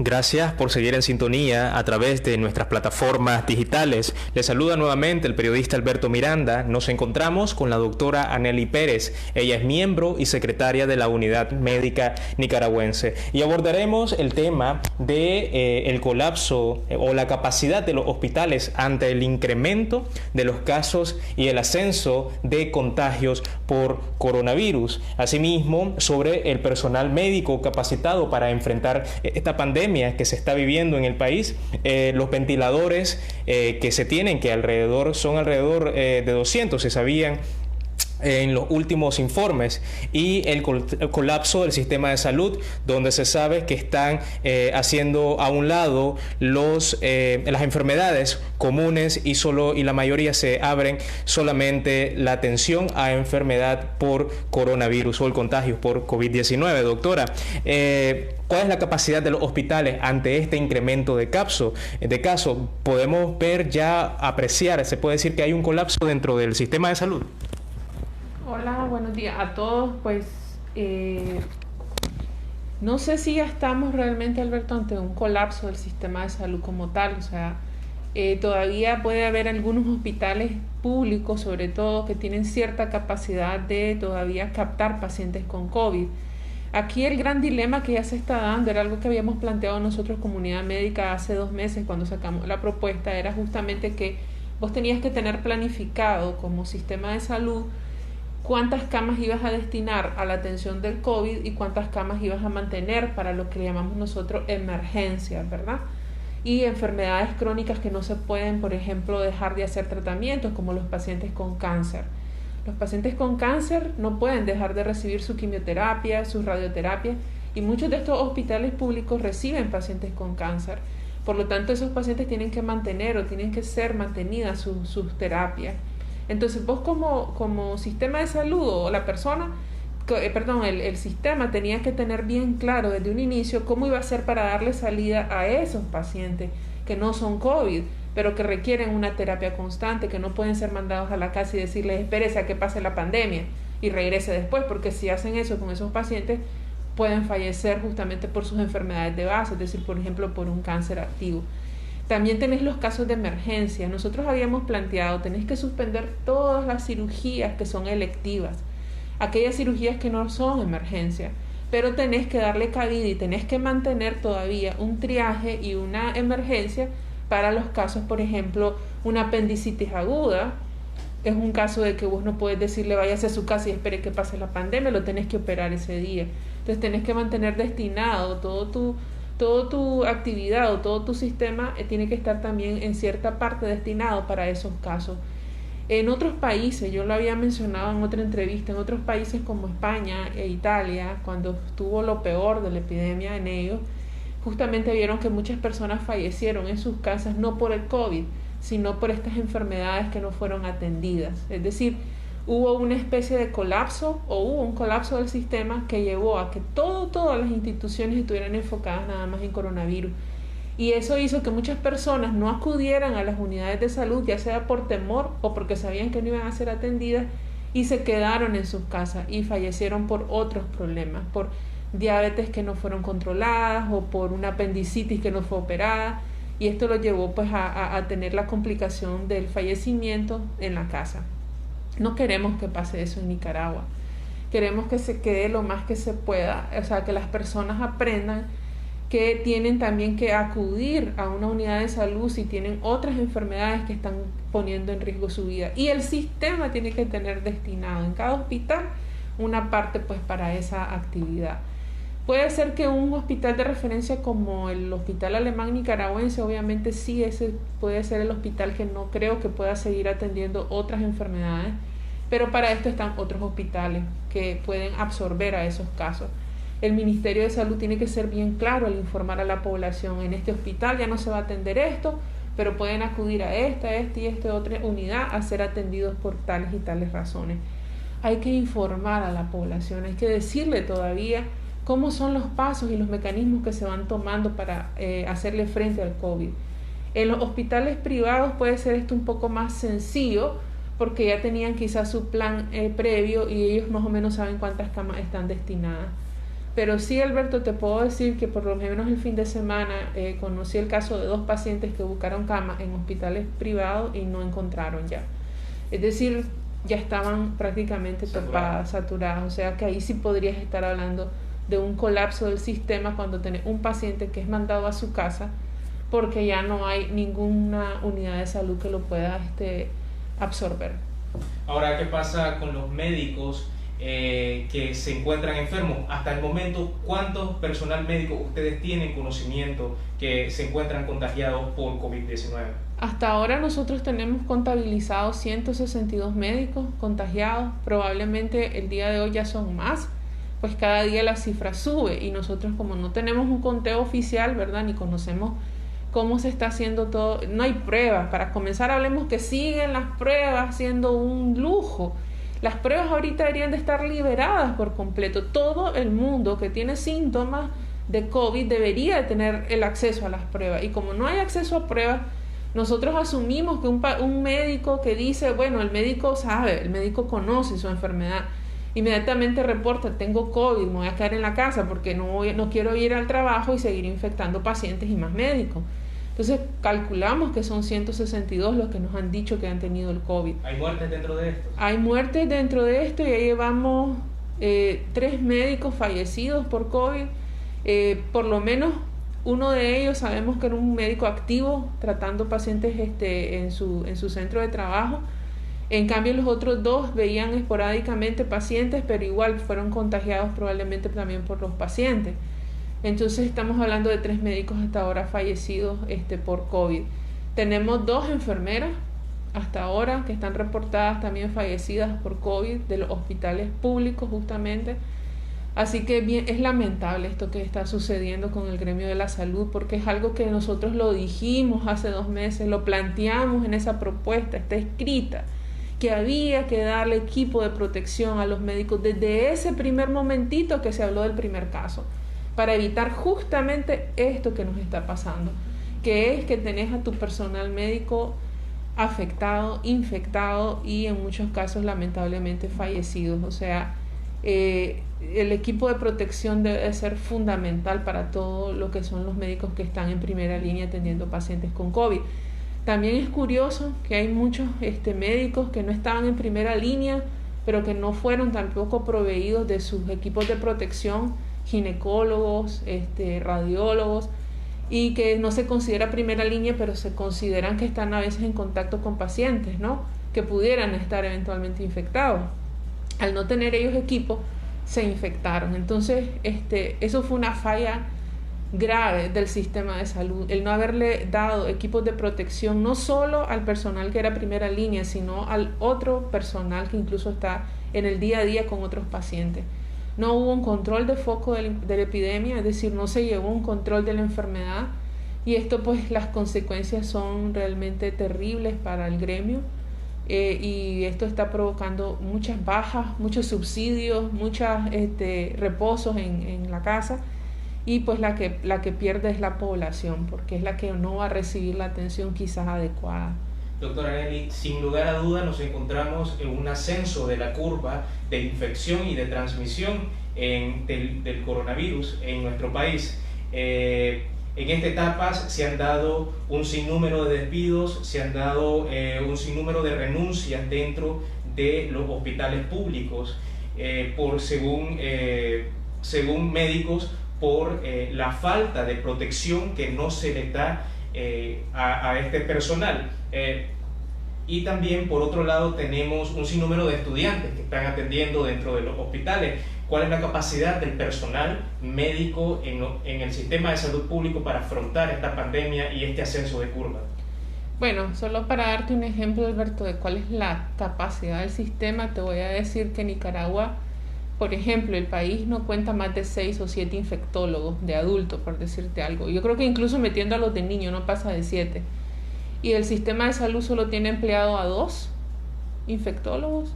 Gracias por seguir en sintonía a través de nuestras plataformas digitales. Les saluda nuevamente el periodista Alberto Miranda. Nos encontramos con la doctora Anely Pérez. Ella es miembro y secretaria de la Unidad Médica Nicaragüense. Y abordaremos el tema de el colapso o la capacidad de los hospitales ante el incremento de los casos y el ascenso de contagios por coronavirus. Asimismo, sobre el personal médico capacitado para enfrentar esta pandemia que se está viviendo en el país, los ventiladores que se tienen, que son alrededor de 200, se sabían en los últimos informes, y el colapso del sistema de salud, donde se sabe que están haciendo a un lado las enfermedades comunes y la mayoría se abren solamente la atención a enfermedad por coronavirus o el contagio por COVID-19. Doctora, ¿cuál es la capacidad de los hospitales ante este incremento de casos? Podemos apreciar, se puede decir que hay un colapso dentro del sistema de salud. Hola, buenos días a todos. No sé si ya estamos realmente, Alberto, ante un colapso del sistema de salud como tal. O sea, todavía puede haber algunos hospitales públicos, sobre todo, que tienen cierta capacidad de todavía captar pacientes con COVID. Aquí el gran dilema que ya se está dando, era algo que habíamos planteado nosotros, comunidad médica, hace 2 meses cuando sacamos la propuesta, era justamente que vos tenías que tener planificado como sistema de salud cuántas camas ibas a destinar a la atención del COVID y cuántas camas ibas a mantener para lo que llamamos nosotros emergencias, ¿verdad? Y enfermedades crónicas que no se pueden, por ejemplo, dejar de hacer tratamientos, como los pacientes con cáncer. Los pacientes con cáncer no pueden dejar de recibir su quimioterapia, su radioterapia, y muchos de estos hospitales públicos reciben pacientes con cáncer. Por lo tanto, esos pacientes tienen que mantener o tienen que ser mantenidas sus terapias. Entonces vos como sistema de salud o la persona, el sistema tenía que tener bien claro desde un inicio cómo iba a ser para darle salida a esos pacientes que no son COVID, pero que requieren una terapia constante, que no pueden ser mandados a la casa y decirles espérese a que pase la pandemia y regrese después, porque si hacen eso con esos pacientes pueden fallecer justamente por sus enfermedades de base, es decir, por ejemplo, por un cáncer activo. También tenés los casos de emergencia. Nosotros habíamos planteado, tenés que suspender todas las cirugías que son electivas, aquellas cirugías que no son emergencia, pero tenés que darle cabida y tenés que mantener todavía un triaje y una emergencia para los casos, por ejemplo, una apendicitis aguda. Es un caso de que vos no podés decirle váyase a su casa y espere que pase la pandemia, lo tenés que operar ese día. Entonces tenés que mantener destinado toda tu actividad o todo tu sistema tiene que estar también en cierta parte destinado para esos casos. En otros países, yo lo había mencionado en otra entrevista, en otros países como España e Italia, cuando estuvo lo peor de la epidemia en ellos, justamente vieron que muchas personas fallecieron en sus casas no por el COVID, sino por estas enfermedades que no fueron atendidas. Es decir, hubo una especie de colapso o hubo un colapso del sistema que llevó a que todas las instituciones estuvieran enfocadas nada más en coronavirus. Y eso hizo que muchas personas no acudieran a las unidades de salud, ya sea por temor o porque sabían que no iban a ser atendidas, y se quedaron en sus casas y fallecieron por otros problemas, por diabetes que no fueron controladas o por una apendicitis que no fue operada. Y esto lo llevó pues a tener la complicación del fallecimiento en la casa. No queremos que pase eso en Nicaragua. Queremos que se quede lo más que se pueda, o sea, que las personas aprendan que tienen también que acudir a una unidad de salud si tienen otras enfermedades que están poniendo en riesgo su vida. Y el sistema tiene que tener destinado en cada hospital una parte pues para esa actividad. Puede ser que un hospital de referencia como el Hospital Alemán Nicaragüense, obviamente sí, ese puede ser el hospital que no creo que pueda seguir atendiendo otras enfermedades, pero para esto están otros hospitales que pueden absorber a esos casos. El Ministerio de Salud tiene que ser bien claro al informar a la población, en este hospital ya no se va a atender esto, pero pueden acudir a esta otra unidad a ser atendidos por tales y tales razones. Hay que informar a la población, hay que decirle todavía cómo son los pasos y los mecanismos que se van tomando para hacerle frente al COVID. En los hospitales privados puede ser esto un poco más sencillo porque ya tenían quizás su plan previo y ellos más o menos saben cuántas camas están destinadas. Pero sí, Alberto, te puedo decir que por lo menos el fin de semana conocí el caso de 2 pacientes que buscaron cama en hospitales privados y no encontraron ya. Es decir, ya estaban prácticamente topadas, saturadas. O sea que ahí sí podrías estar hablando de un colapso del sistema cuando tenés un paciente que es mandado a su casa porque ya no hay ninguna unidad de salud que lo pueda absorber. Ahora, ¿qué pasa con los médicos que se encuentran enfermos? Hasta el momento, ¿cuántos personal médico ustedes tienen conocimiento que se encuentran contagiados por COVID-19? Hasta ahora nosotros tenemos contabilizados 162 médicos contagiados. Probablemente el día de hoy ya son más, pues cada día la cifra sube y nosotros, como no tenemos un conteo oficial, ¿verdad? Ni conocemos cómo se está haciendo todo, no hay pruebas. Para comenzar, hablemos que siguen las pruebas siendo un lujo. Las pruebas ahorita deberían de estar liberadas por completo. Todo el mundo que tiene síntomas de COVID debería de tener el acceso a las pruebas. Y como no hay acceso a pruebas, nosotros asumimos que un médico que dice, bueno, el médico sabe, el médico conoce su enfermedad, inmediatamente reporta, tengo COVID, me voy a quedar en la casa porque no quiero ir al trabajo y seguir infectando pacientes y más médicos. Entonces calculamos que son 162 los que nos han dicho que han tenido el COVID. ¿Hay muertes dentro de esto? Hay muertes dentro de esto y ya llevamos 3 médicos fallecidos por COVID. Por lo menos uno de ellos sabemos que era un médico activo tratando pacientes en su centro de trabajo. En cambio, los otros 2 veían esporádicamente pacientes, pero igual fueron contagiados probablemente también por los pacientes. Entonces estamos hablando de 3 médicos hasta ahora fallecidos por COVID. Tenemos 2 enfermeras hasta ahora que están reportadas también fallecidas por COVID de los hospitales públicos justamente. Así que bien, es lamentable esto que está sucediendo con el gremio de la salud, porque es algo que nosotros lo dijimos hace 2 meses, lo planteamos en esa propuesta, está escrita, que había que darle equipo de protección a los médicos desde ese primer momentito que se habló del primer caso, para evitar justamente esto que nos está pasando, que es que tenés a tu personal médico afectado, infectado y en muchos casos lamentablemente fallecidos. O sea, el equipo de protección debe ser fundamental para todo lo que son los médicos que están en primera línea atendiendo pacientes con COVID. También es curioso que hay muchos médicos que no estaban en primera línea, pero que no fueron tampoco proveídos de sus equipos de protección, ginecólogos, radiólogos, y que no se considera primera línea, pero se consideran que están a veces en contacto con pacientes, ¿no? Que pudieran estar eventualmente infectados. Al no tener ellos equipo, se infectaron. Entonces, eso fue una falla grave del sistema de salud, el no haberle dado equipos de protección no solo al personal que era primera línea, sino al otro personal que incluso está en el día a día con otros pacientes. No hubo un control de foco de la epidemia, es decir, no se llevó un control de la enfermedad, y esto, pues, las consecuencias son realmente terribles para el gremio, y esto está provocando muchas bajas, muchos subsidios, muchos reposos en la casa, y pues la que pierde es la población, porque es la que no va a recibir la atención quizás adecuada. Doctora Nelly, sin lugar a duda nos encontramos en un ascenso de la curva de infección y de transmisión del coronavirus en nuestro país. En esta etapa se han dado un sinnúmero de despidos, se han dado un sinnúmero de renuncias dentro de los hospitales públicos, según médicos, por la falta de protección que no se les da a este personal. Y también, por otro lado, tenemos un sinnúmero de estudiantes que están atendiendo dentro de los hospitales. ¿Cuál es la capacidad del personal médico en el sistema de salud público para afrontar esta pandemia y este ascenso de curva? Bueno, solo para darte un ejemplo, Alberto, de cuál es la capacidad del sistema, te voy a decir que Nicaragua, por ejemplo, el país no cuenta más de 6 o 7 infectólogos de adultos, por decirte algo. Yo creo que incluso metiendo a los de niños no pasa de 7. Y el sistema de salud solo tiene empleado a 2 infectólogos,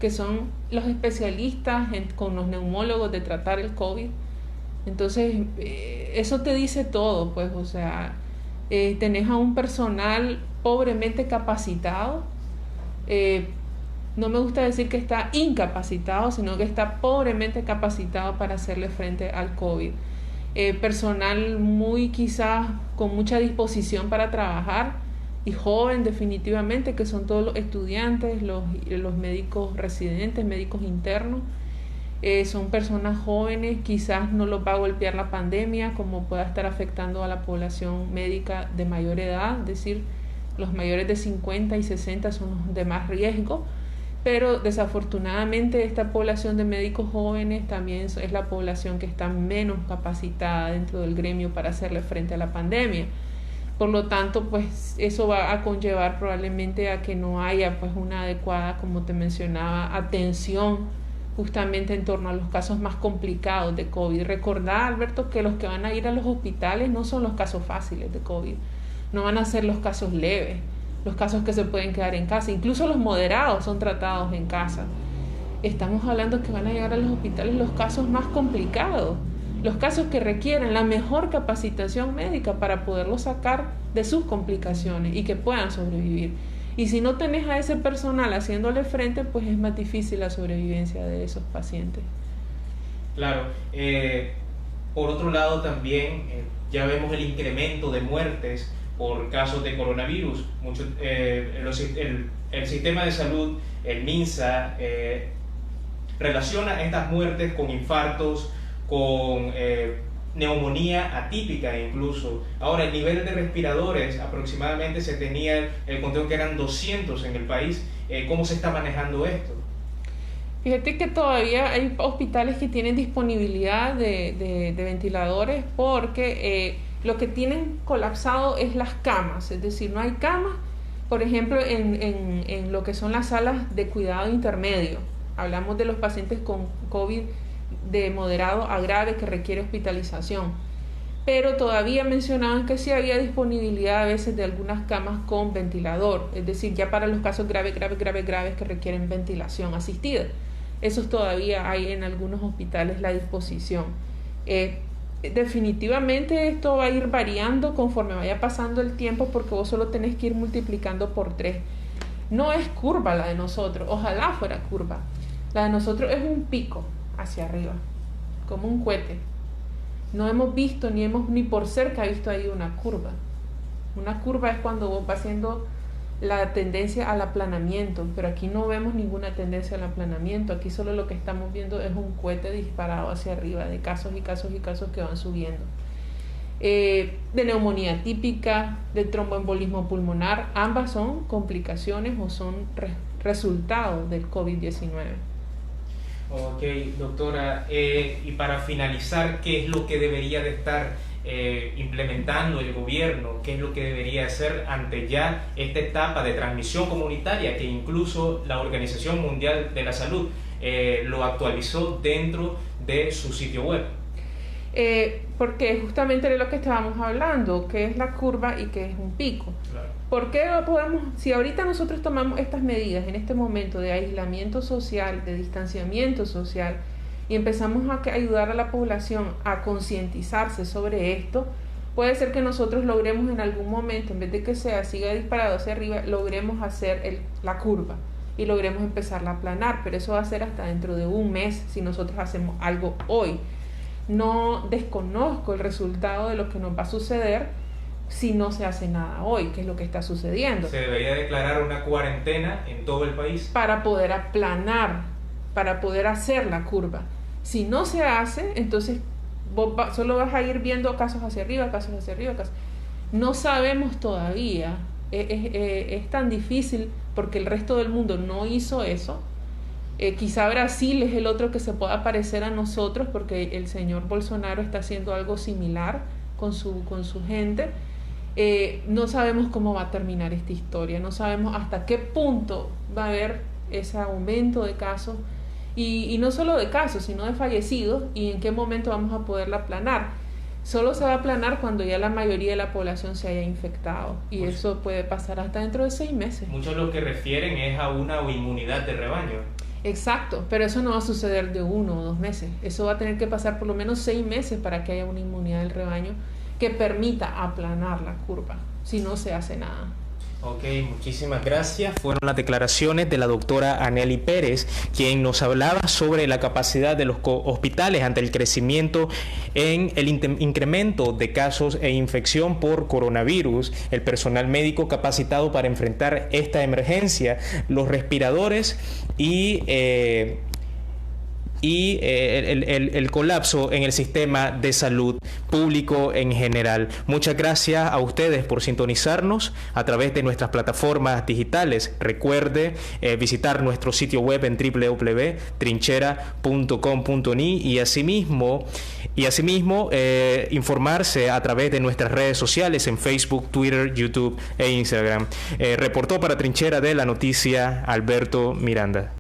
que son los especialistas con los neumólogos de tratar el COVID. Entonces, eso te dice todo, pues, o sea, tenés a un personal pobremente capacitado, no me gusta decir que está incapacitado, sino que está pobremente capacitado para hacerle frente al COVID. Personal muy quizás con mucha disposición para trabajar y joven definitivamente, que son todos los estudiantes, los médicos residentes, médicos internos. Son personas jóvenes, quizás no los va a golpear la pandemia como pueda estar afectando a la población médica de mayor edad, es decir, los mayores de 50 y 60 son los de más riesgo, pero desafortunadamente esta población de médicos jóvenes también es la población que está menos capacitada dentro del gremio para hacerle frente a la pandemia. Por lo tanto, pues eso va a conllevar probablemente a que no haya pues una adecuada, como te mencionaba, atención justamente en torno a los casos más complicados de COVID. Recordá, Alberto, que los que van a ir a los hospitales no son los casos fáciles de COVID, no van a ser los casos leves, los casos que se pueden quedar en casa, incluso los moderados son tratados en casa. Estamos hablando que van a llegar a los hospitales los casos más complicados, los casos que requieren la mejor capacitación médica para poderlos sacar de sus complicaciones y que puedan sobrevivir. Y si no tenés a ese personal haciéndole frente, pues es más difícil la sobrevivencia de esos pacientes. Claro. Por otro lado también ya vemos el incremento de muertes por casos de coronavirus. El sistema de salud, el MINSA, relaciona estas muertes con infartos, con neumonía atípica incluso. Ahora, el nivel de respiradores, aproximadamente se tenía el conteo que eran 200 en el país. ¿Cómo se está manejando esto? Fíjate que todavía hay hospitales que tienen disponibilidad de ventiladores porque lo que tienen colapsado es las camas, es decir, no hay camas, por ejemplo, en lo que son las salas de cuidado intermedio. Hablamos de los pacientes con COVID de moderado a grave que requiere hospitalización, pero todavía mencionaban que sí había disponibilidad a veces de algunas camas con ventilador, es decir, ya para los casos graves que requieren ventilación asistida. Esos todavía hay en algunos hospitales la disposición. Definitivamente esto va a ir variando conforme vaya pasando el tiempo, porque vos solo tenés que ir multiplicando por 3. No es curva la de nosotros, ojalá fuera curva. La de nosotros es un pico hacia arriba, como un cohete. No hemos visto ni por cerca visto ahí una curva. Una curva es cuando vos vas haciendo la tendencia al aplanamiento, pero aquí no vemos ninguna tendencia al aplanamiento. Aquí solo lo que estamos viendo es un cohete disparado hacia arriba de casos y casos y casos que van subiendo. De neumonía típica, de tromboembolismo pulmonar, ambas son complicaciones o son resultados del COVID-19. Ok, doctora, y para finalizar, ¿qué es lo que debería de estar implementando el gobierno? ¿Qué es lo que debería hacer ante ya esta etapa de transmisión comunitaria que incluso la Organización Mundial de la Salud lo actualizó dentro de su sitio web? Porque justamente de lo que estábamos hablando, que es la curva y que es un pico. Claro. ¿Por qué no podemos, si ahorita nosotros tomamos estas medidas en este momento de aislamiento social, de distanciamiento social, y empezamos a ayudar a la población a concientizarse sobre esto, puede ser que nosotros logremos en algún momento, en vez de que siga disparado hacia arriba, logremos hacer la curva y logremos empezarla a aplanar, pero eso va a ser hasta dentro de un mes si nosotros hacemos algo hoy. No desconozco el resultado de lo que nos va a suceder si no se hace nada hoy, que es lo que está sucediendo. Se debería declarar una cuarentena en todo el país para poder aplanar, para poder hacer la curva. Si no se hace, entonces vos solo vas a ir viendo casos hacia arriba, casos hacia arriba, casos. No sabemos todavía, es tan difícil porque el resto del mundo no hizo eso. Quizá Brasil es el otro que se pueda parecer a nosotros porque el señor Bolsonaro está haciendo algo similar con su gente. No sabemos cómo va a terminar esta historia, no sabemos hasta qué punto va a haber ese aumento de casos y no solo de casos, sino de fallecidos, y en qué momento vamos a poderla aplanar. Solo se va a aplanar cuando ya la mayoría de la población se haya infectado, y pues eso puede pasar hasta dentro de 6 meses. Muchos lo que refieren es a una inmunidad de rebaño. Exacto, pero eso no va a suceder de 1 o 2 meses. Eso va a tener que pasar por lo menos 6 meses para que haya una inmunidad del rebaño que permita aplanar la curva, si no se hace nada. Ok, muchísimas gracias. Fueron las declaraciones de la doctora Anely Pérez, quien nos hablaba sobre la capacidad de los hospitales ante el crecimiento en el incremento de casos e infección por coronavirus, el personal médico capacitado para enfrentar esta emergencia, los respiradores y el colapso en el sistema de salud público en general. Muchas gracias a ustedes por sintonizarnos a través de nuestras plataformas digitales. Recuerde visitar nuestro sitio web en www.trinchera.com.ni y asimismo informarse a través de nuestras redes sociales en Facebook, Twitter, YouTube e Instagram. Reportó para Trinchera de la Noticia Alberto Miranda.